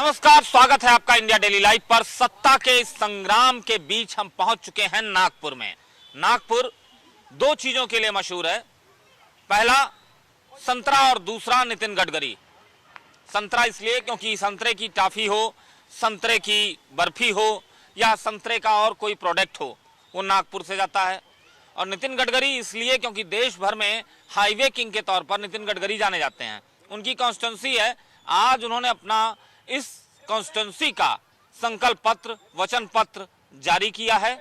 नमस्कार, स्वागत है आपका इंडिया डेली लाइव पर। सत्ता के इस संग्राम के बीच हम पहुंच चुके हैं नागपुर में। नागपुर दो चीजों के लिए मशहूर है, पहला संतरा और दूसरा नितिन गडकरी। संतरा इसलिए क्योंकि संतरे की टॉफी हो, संतरे की बर्फी हो या संतरे का और कोई प्रोडक्ट हो, वो नागपुर से जाता है। और नितिन गडकरी इसलिए क्योंकि देश भर में हाईवे किंग के तौर पर नितिन गडकरी जाने जाते हैं। उनकी कॉन्स्टिट्यूंसी है। आज उन्होंने अपना इस कॉन्स्टिट्यूंसी का संकल्प पत्र, वचन पत्र जारी किया है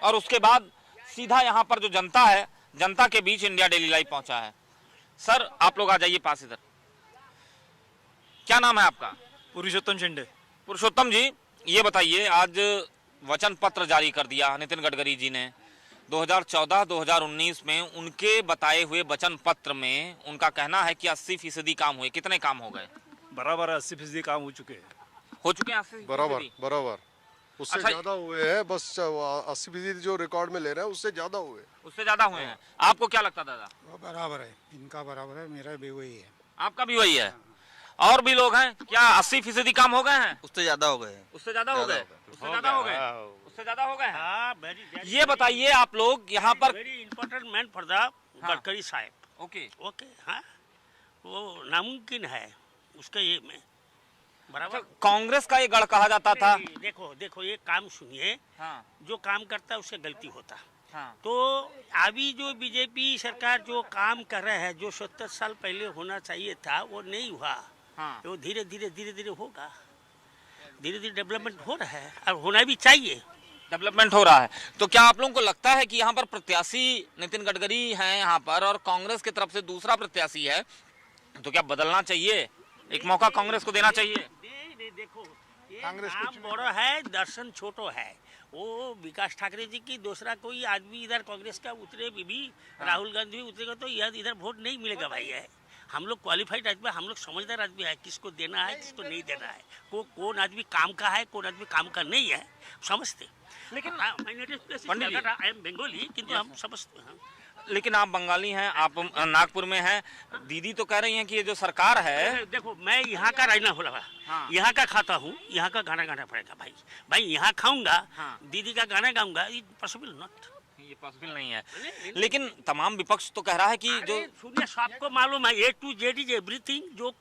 और उसके बाद सीधा यहाँ पर जो जनता है, जनता के बीच इंडिया डेली लाइव पहुंचा है। सर आप लोग आ जाइए पास इधर। क्या नाम है आपका? पुरुषोत्तम शिंदे। पुरुषोत्तम जी, ये बताइए, आज वचन पत्र जारी कर दिया नितिन गडकरी जी ने। 2014-2019 में उनके बताए हुए वचन पत्र में उनका कहना है कि 80% काम हुए। कितने काम हो गए? बराबर 80% काम हो चुके हैं। हो चुके हैं 80%? बराबर उससे अच्छा, ज्यादा हुए हैं। बस 80% जो रिकॉर्ड में ले रहे हैं उससे ज्यादा हुए। उससे ज्यादा हुए हैं। आपको क्या लगता दादा? वो बराबर है, इनका बराबर है, मेरा भी वही है। आपका भी वही है? और भी लोग हैं क्या? 80% काम हो गए हैं? उससे ज्यादा हो गए। उससे ज्यादा हो गए? उससे ज्यादा हो गए? उससे ज्यादा हो गए हैं? हाँ, ये बताइए आप लोग यहाँ पर। Very important man for the Gadkari साहब। ओके ओके, हाँ, वो नामुमकिन है उसका ये में बराबर। कांग्रेस का ये गढ़ कहा जाता था। देखो ये काम सुनिए। हाँ, जो काम करता है उससे गलती होता। हाँ, तो अभी जो बीजेपी सरकार जो काम कर रहा है, जो 70 साल पहले होना चाहिए था वो नहीं हुआ। हाँ। वो धीरे धीरे होगा। धीरे धीरे डेवलपमेंट हो रहा है और होना भी चाहिए। डेवलपमेंट हो रहा है। तो क्या आप लोगों को लगता है कि यहाँ पर प्रत्याशी नितिन गडकरी हैं यहाँ पर और कांग्रेस की तरफ से दूसरा प्रत्याशी है, तो क्या बदलना चाहिए? एक मौका कांग्रेस को देना चाहिए? नहीं, देखो ये कांग्रेस नाम बड़ा है, दर्शन छोटो है। वो विकास ठाकरे जी की दूसरा कोई आदमी इधर कांग्रेस का उतरे भी राहुल गांधी भी उतरेगा तो इधर वोट नहीं मिलेगा भाई। है हम लोग क्वालिफाइड आदमी, हम लोग समझदार आदमी है, किसको देना है किसको नहीं देना है, कौन आदमी काम का है कौन आदमी काम का नहीं है, समझते। लेकिन पंडित जी, आई एम बंगाली किंतु हम समझते हैं। लेकिन आप बंगाली हैं, आप नागपुर में हैं। दीदी तो कह रही हैं कि ये जो सरकार है। देखो मैं यहाँ का रहना हो रहा, हाँ। यहाँ का खाता हूँ, यहाँ का गाना गाना पड़ेगा भाई यहाँ खाऊंगा, हाँ। दीदी का गाना गाऊंगा, ये पॉसिबल नॉट। ये पॉसिबल नहीं है। लेकिन तमाम विपक्ष तो कह रहा है कि जो सुनिए, सबको मालूम है A to Z is everything. जो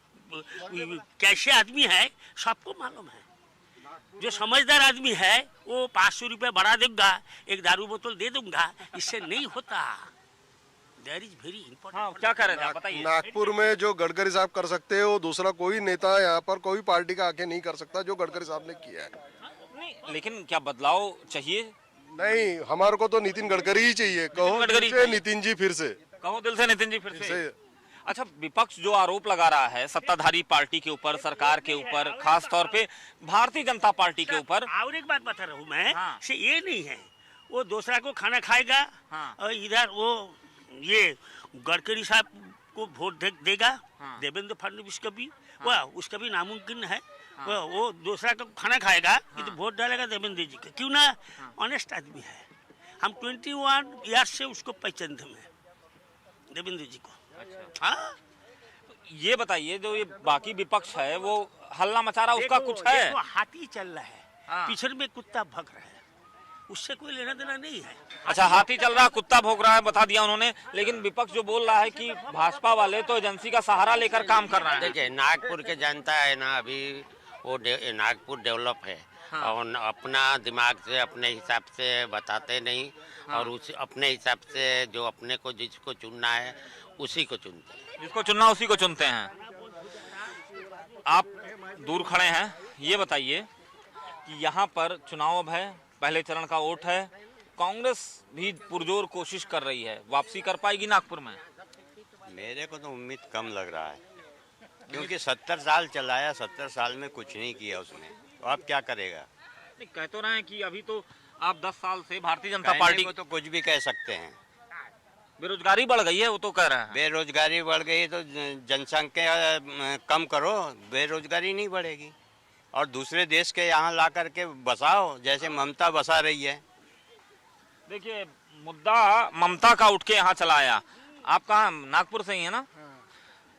कैसे आदमी है सबको मालूम है। जो समझदार आदमी है वो 500 रुपये बढ़ा देगा, एक दारू बोतल दे दूंगा, इससे नहीं होता। That is very important. हाँ, क्या कह रहे थे आप बताइए? नागपुर में जो गडकरी साहब कर सकते हैं वो दूसरा कोई नेता यहाँ पर कोई पार्टी का आके नहीं कर सकता जो गडकरी साहब ने किया है। नहीं, लेकिन क्या बदलाव चाहिए? नहीं, हमारे को तो नितिन गडकरी ही चाहिए। कहो गडकरी दिल से चाहिए। नितिन जी फिर से। कहो दिल से नितिन जी फिर से। से। अच्छा, विपक्ष जो आरोप लगा रहा है सत्ताधारी पार्टी के ऊपर, सरकार के ऊपर, खास तौर पे भारतीय जनता पार्टी के ऊपर। और एक बात बता रहा हूँ मैं, हाँ। से ये नहीं है वो दूसरा को खाना खाएगा, हाँ। और इधर वो ये गडकरी साहब को वोट देगा, हाँ। देवेंद्र फडणवीस का भी, वह उसका भी नामुमकिन है। वो दूसरा को खाना खाएगा कि तो वोट डालेगा देवेंद्र जी का, क्यों ना? ऑनेस्ट आदमी है। हम 21 ईयर से उसको पहचानते हैं, देवेंद्र जी को। हाँ, ये बताइए, जो ये बाकी विपक्ष है वो हल्ला मचा रहा, उसका कुछ है? देखो हाथी चल रहा है, हाँ। पीछे में कुत्ता भग रहा है, उससे कोई लेना देना नहीं है। अच्छा, हाथी चल रहा, कुत्ता भौंक रहा है, बता दिया उन्होंने। लेकिन विपक्ष जो बोल रहा है कि भाजपा वाले तो एजेंसी का सहारा लेकर काम कर रहे हैं। देखिए, नागपुर के जनता है ना, अभी वो नागपुर डेवलप है। हाँ। और अपना दिमाग से अपने हिसाब से बताते नहीं। हाँ। और उस अपने हिसाब से जो अपने को जिसको चुनना है उसी को चुनते हैं। जिसको चुनना उसी को चुनते हैं। आप दूर खड़े हैं, ये बताइए कि यहाँ पर चुनाव अब है, पहले चरण का वोट है। कांग्रेस भी पुरजोर कोशिश कर रही है, वापसी कर पाएगी नागपुर में? मेरे को तो उम्मीद कम लग रहा है, क्योंकि 70 साल चलाया, 70 साल में कुछ नहीं किया उसने, तो अब क्या करेगा? नहीं, कह तो रहे हैं कि अभी तो आप 10 साल से भारतीय जनता कहने पार्टी को तो कुछ भी कह सकते हैं। बेरोजगारी बढ़ गई है, वो तो कह रहे हैं। बेरोजगारी बढ़ गई तो जनसंख्या कम करो, बेरोजगारी नहीं बढ़ेगी। और दूसरे देश के यहाँ ला करके बसाओ, जैसे ममता बसा रही है। देखिए, मुद्दा ममता का उठ के यहाँ चला आया। आप कहाँ, नागपुर से ही है ना?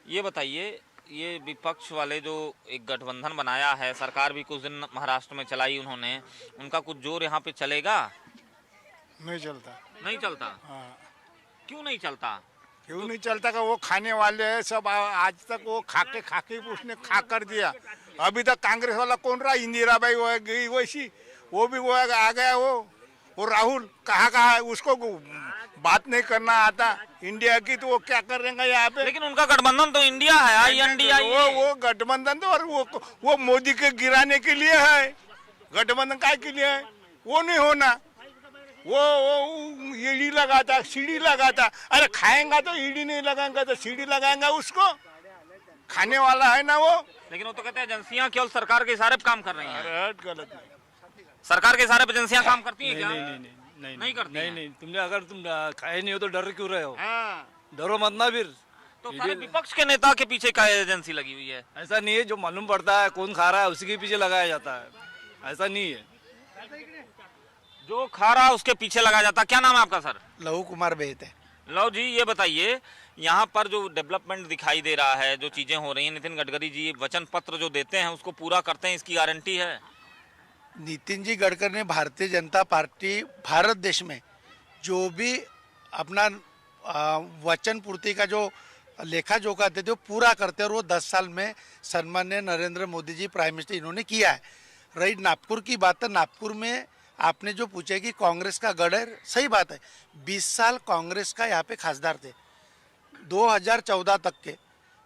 ये बताइए ये विपक्ष वाले जो एक गठबंधन बनाया है, सरकार भी कुछ दिन महाराष्ट्र में चलाई उन्होंने, उनका कुछ जोर यहाँ पे चलेगा? नहीं चलता। नहीं चलता? हाँ, क्यों नहीं चलता? क्यों नहीं चलता का वो खाने वाले हैं सब। आज तक वो खाके उसने खा कर दिया। अभी तक कांग्रेस वाला कौन रहा? इंदिरा भाई वो गई वैसी, वो भी वो आ गया। वो राहुल कहाँ है? उसको बात नहीं करना आता इंडिया की, तो वो क्या करेंगे यहाँ पे? लेकिन उनका गठबंधन तो इंडिया है, INDIA। वो गठबंधन तो, और वो मोदी के गिराने के लिए है। गठबंधन काय के लिए है? वो नहीं होना। वो ईडी लगाता, सीढ़ी लगाता। अरे खाएंगा तो ईडी नहीं लगाएंगा तो सीढ़ी लगाएंगा उसको। खाने वाला है ना वो। लेकिन वो तो कहते हैं एजेंसियां केवल सरकार के इशारे पे काम कर रही हैं। अरे गलत है। सरकार के इशारे पे एजेंसियां काम करती हैं क्या? नहीं करती हैं। नहीं, तुमने अगर तुम खाए नहीं हो तो डर क्यों रहे हो? हाँ। डरो मत ना फिर। तो सारे विपक्ष के नेता के पीछे क्या एजेंसी लगी हुई है? ऐसा नहीं है, जो मालूम पड़ता है कौन खा रहा है उसी के पीछे लगाया जाता है। ऐसा नहीं है, जो खा रहा उसके पीछे लगाया जाता। क्या नाम है आपका सर? लहू कुमार बेहत है। लो जी, ये बताइए, यहाँ पर जो डेवलपमेंट दिखाई दे रहा है, जो चीजें हो रही हैं, नितिन गडकरी जी वचन पत्र जो देते हैं उसको पूरा करते हैं, इसकी गारंटी है? नितिन जी गडकरी ने भारतीय जनता पार्टी भारत देश में जो भी अपना वचन पूर्ति का जो लेखा जोखा देते वो पूरा करते हैं, और वो 10 साल में सम्मान्य नरेंद्र मोदी जी प्राइम मिनिस्टर इन्होंने किया है। रही नागपुर की बात है, नागपुर में आपने जो पूछा कि कांग्रेस का गढ़ है, सही बात है। 20 साल कांग्रेस का यहाँ पे खासदार थे, 2014 तक के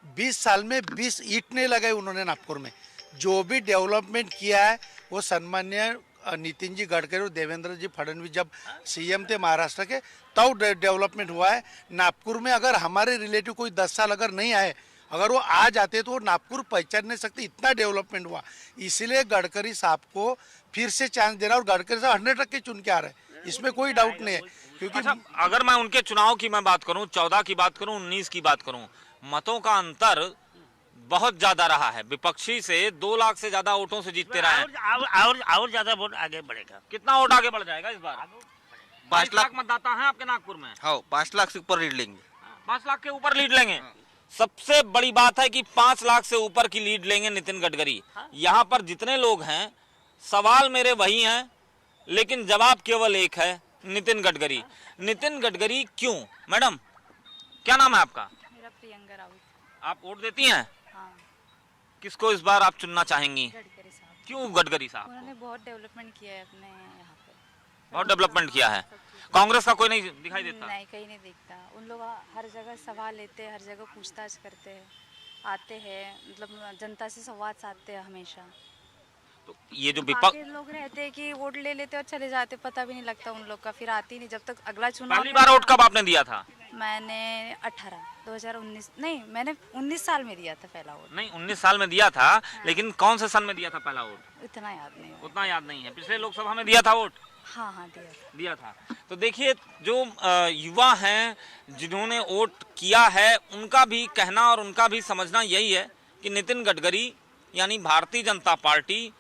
20 साल में 20 ईंट नहीं लगाई उन्होंने नागपुर में। जो भी डेवलपमेंट किया है वो सम्मान्य नितिन जी गडकरी और देवेंद्र जी फडणवीस जब सीएम थे महाराष्ट्र के, तब डेवलपमेंट हुआ है। नागपुर में अगर हमारे रिलेटिव कोई 10 साल अगर नहीं आए, अगर वो आ जाते तो वो नागपुर पहचान नहीं सकते, इतना डेवलपमेंट हुआ। इसलिए गडकरी साहब को फिर से चांस देना, और गडकरी साहब 100% चुन के आ रहे हैं, इसमें कोई डाउट नहीं है। क्योंकि अच्छा, अगर मैं उनके चुनाव की मैं बात करूं, 14 की बात करूं, 19 की बात करूं, मतों का अंतर बहुत ज्यादा रहा है। विपक्षी से 2 लाख से ज्यादा वोटों से जीतते रहे हैं। और ज्यादा वोट आगे बढ़ेगा। कितना वोट आगे बढ़ जाएगा इस बार? 5 लाख मतदाता हैं आपके नागपुर में। हाँ, 5 लाख से ऊपर लीड लेंगे। 5 लाख के ऊपर लीड लेंगे। सबसे बड़ी बात है कि 5 लाख से ऊपर की लीड लेंगे नितिन गडकरी। यहाँ पर जितने लोग हैं, सवाल मेरे वही हैं, लेकिन जवाब केवल एक है, नितिन गडकरी। नितिन गडकरी क्यों? मैडम, क्या नाम है आपका? मेरा प्रियंका राउत। आप वोट देती हैं? हाँ। किसको इस बार आप चुनना चाहेंगी? गडकरी साहब। क्यों गडकरी साहब? उन्होंने बहुत डेवलपमेंट किया है अपने यहाँ पे। बहुत डेवलपमेंट किया है। कांग्रेस का कोई नहीं दिखाई देता? नहीं, कहीं नहीं दिखता। उन लोग हर जगह सवाल लेते हैं, हर जगह पूछताछ करते हैं, आते हैं, मतलब जनता से संवाद साधते हैं हमेशा। तो ये जो बाकी लोग रहते हैं कि वोट ले लेते और चले जाते, पता भी नहीं लगता उन लोग का, फिर आती नहीं जब तक अगला चुनाव। पहली बार वोट कब आपने दिया था? मैंने 2019 नहीं, मैंने 19 साल में दिया था पहला वोट। नहीं, 19 साल में दिया था, लेकिन कौन से सन में दिया था पहला वोट? इतना याद नहीं है। उतना याद नहीं है। पिछले लोकसभा में दिया था वोट? हाँ हाँ, दिया था। तो देखिए, जो युवा हैं जिन्होंने वोट किया है, उनका भी कहना और उनका भी समझना यही है कि नितिन गडकरी यानी भारतीय जनता पार्टी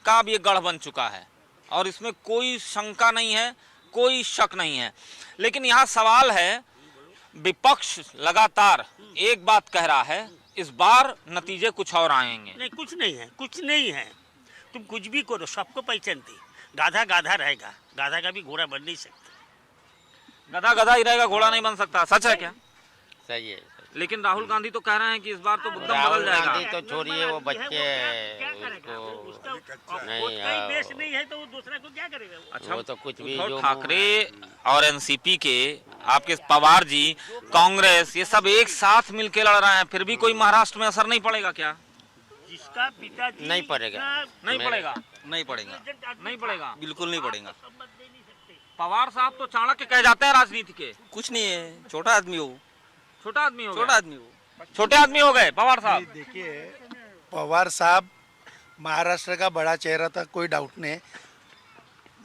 का अब ये गढ़ बन चुका है, और इसमें कोई शंका नहीं है, कोई शक नहीं है। लेकिन यहाँ सवाल है, विपक्ष लगातार एक बात कह रहा है, इस बार नतीजे कुछ और आएंगे। नहीं, कुछ नहीं है, कुछ नहीं है। तुम कुछ भी करो, सबको पहचानती। गाधा गाधा रहेगा, गाधा का भी घोड़ा बन नहीं सकता। गधा गधा ही रहेगा, घोड़ा नहीं बन सकता। सच है क्या? सही है। लेकिन राहुल गांधी तो कह रहे हैं कि इस बार तो एकदम राहुल बदल जाएगा। गांधी तो छोड़िए, वो बच्चे नहीं, बेस नहीं है तो वो दूसरा को क्या करेगा? अच्छा, वो तो कुछ भी उद्धव जो ठाकरे और एनसीपी के आपके पवार जी, कांग्रेस, ये सब एक साथ मिलके लड़ रहे हैं, फिर भी कोई महाराष्ट्र में असर नहीं पड़ेगा क्या? जिसका पिताजी नहीं पड़ेगा। नहीं पड़ेगा? नहीं पड़ेगा, नहीं पड़ेगा, बिल्कुल नहीं पड़ेगा। पवार साहब तो चाणक्य कह जाते हैं राजनीति के। कुछ नहीं है, छोटा आदमी हो, छोटा आदमी हो गए। छोटा आदमी हो, छोटे आदमी हो गए पवार साहब। देखिए, पवार साहब महाराष्ट्र का बड़ा चेहरा था, कोई डाउट नहीं।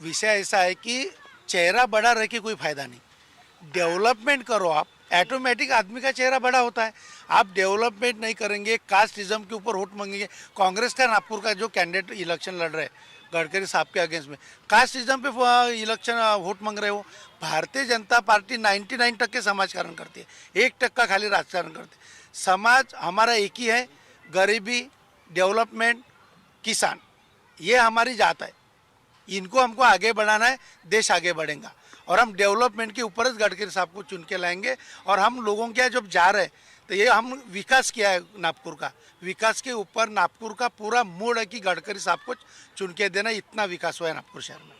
विषय ऐसा है कि चेहरा बड़ा रह के कोई फायदा नहीं। डेवलपमेंट करो आप, ऑटोमेटिक आदमी का चेहरा बड़ा होता है। आप डेवलपमेंट नहीं करेंगे, कास्टिज्म के ऊपर वोट मांगेंगे। कांग्रेस का नागपुर का जो कैंडिडेट इलेक्शन लड़ रहे हैं गडकरी साहब के अगेंस्ट में, कास्टिज्म पे इलेक्शन वोट मांग रहे हो। भारतीय जनता पार्टी 99% समाजकारण करती है, 1% खाली राजकारण करती है। समाज हमारा एक ही है, गरीबी, डेवलपमेंट, किसान, ये हमारी जात है। इनको हमको आगे बढ़ाना है, देश आगे बढ़ेगा। और हम डेवलपमेंट के ऊपर गडकरी साहब को चुन के लाएंगे। और हम लोगों के जब जा रहे हैं तो ये हम विकास किया है नागपुर का, विकास के ऊपर नागपुर का पूरा मूड है कि गडकरी साहब को चुन के देना। इतना विकास हुआ है नागपुर शहर में।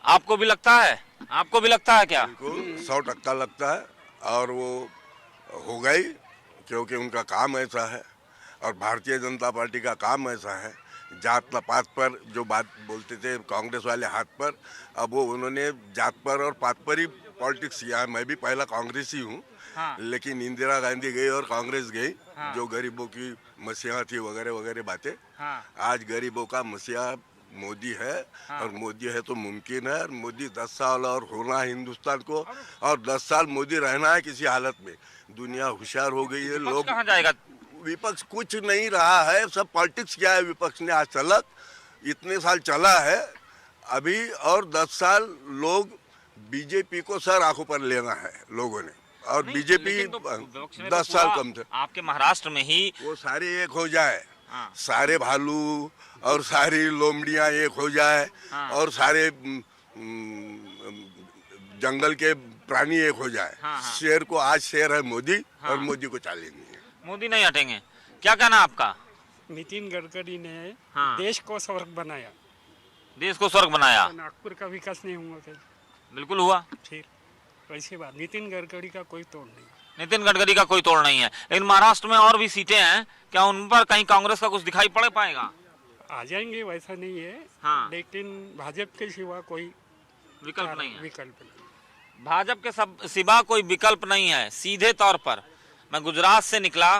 आपको भी लगता है? आपको भी लगता है क्या? बिल्कुल 100% लगता है, और वो हो गई, क्योंकि उनका काम ऐसा है और भारतीय जनता पार्टी का काम ऐसा है। जात पात पर जो बात बोलते थे कांग्रेस वाले हाथ पर, अब वो उन्होंने जात पर और पात पर ही पॉलिटिक्स किया है। मैं भी पहला कांग्रेसी हूँ, हाँ। लेकिन इंदिरा गांधी गई और कांग्रेस गई, हाँ। जो गरीबों की मसीहा थी वगैरह वगैरह बातें, हाँ। आज गरीबों का मसीहा मोदी है, हाँ। और मोदी है तो मुमकिन है। और मोदी 10 साल और होना है हिंदुस्तान को, और 10 साल मोदी रहना है किसी हालत में। दुनिया होशियार हो गई है। लोग कहाँ जाएगा? विपक्ष कुछ नहीं रहा है, सब पॉलिटिक्स किया है विपक्ष ने आज तलक, इतने साल चला है अभी। और 10 साल लोग बीजेपी को सर आंखों पर लेना है लोगों ने, और बीजेपी 10 साल कम थे। आपके महाराष्ट्र में ही वो सारे एक हो जाए, हाँ। सारे भालू और सारी लोमड़ियाँ एक हो जाए, हाँ। और सारे जंगल के प्राणी एक हो जाए, हाँ, हाँ। शेर को आज शेर है मोदी, हाँ। और मोदी को चैलेंज नहीं है। मोदी नहीं हटेंगे। क्या कहना आपका? नितिन गडकरी ने हाँ। देश को स्वर्ग बनाया। देश को स्वर्ग बनाया। तो नागपुर का विकास नहीं हुआ क्या? बिल्कुल हुआ। ठीक, वैसी बात। नितिन गडकरी का कोई तोड़ नहीं। नितिन गडकरी का कोई तोड़ नहीं है। लेकिन महाराष्ट्र में और भी सीटें हैं, क्या उन पर कहीं कांग्रेस का कुछ दिखाई पड़ पाएगा? आ जाएंगे, वैसा नहीं है, हाँ। लेकिन भाजपा के सिवा कोई विकल्प नहीं है। विकल्प नहीं। भाजपा के सिवा कोई विकल्प नहीं है। सीधे तौर पर मैं गुजरात से निकला,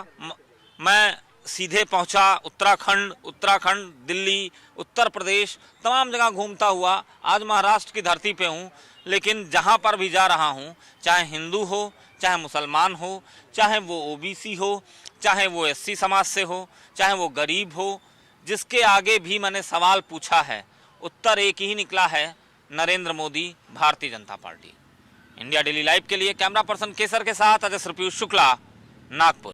मैं सीधे पहुंचा उत्तराखंड, दिल्ली, उत्तर प्रदेश, तमाम जगह घूमता हुआ आज महाराष्ट्र की धरती पे हूँ। लेकिन जहाँ पर भी जा रहा हूँ, चाहे हिंदू हो, चाहे मुसलमान हो, चाहे वो ओबीसी हो, चाहे वो एससी समाज से हो, चाहे वो गरीब हो, जिसके आगे भी मैंने सवाल पूछा है, उत्तर एक ही निकला है, Narendra Modi, Bharatiya Janata party. India daily live के लिए कैमरा पर्सन केसर के साथ अजय पीयूष शुक्ला, नागपुर।